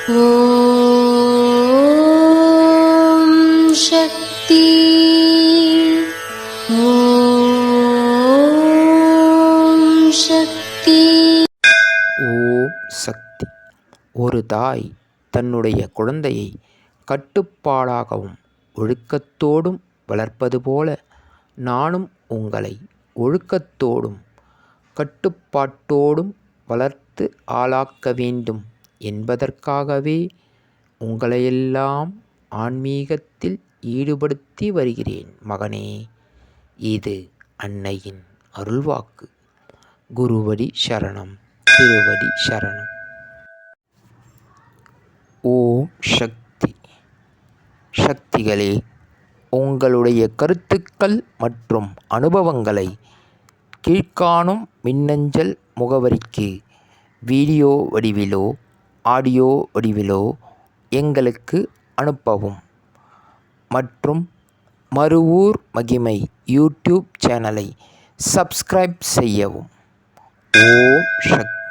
ஓம் சக்தி. ஓம் சக்தி. ஓம் சக்தி. ஒரு தாய் தன்னுடைய குழந்தையை கட்டுப்பாடாகவும் ஒழுக்கத்தோடும் வளர்ப்பது போல நானும் உங்களை ஒழுக்கத்தோடும் கட்டுப்பாட்டோடும் வளர்த்து ஆளாக்க வேண்டும் என்பதற்காகவே உங்களையெல்லாம் ஆன்மீகத்தில் ஈடுபடுத்தி வருகிறேன் மகனே. இது அன்னையின் அருள்வாக்கு. குருவடி சரணம், திருவடி சரணம். ஓம் சக்தி. சக்திகளே, உங்களுடைய கருத்துக்கள் மற்றும் அனுபவங்களை கீழ்காணும் மின்னஞ்சல் முகவரிக்கு வீடியோ வடிவிலோ ஆடியோ வடிவிலோ எங்களுக்கு அனுப்பவும். மற்றும் மறுவூர் மகிமை யூடியூப் சேனலை சப்ஸ்கிரைப் செய்யவும். ஓம் சக்தி.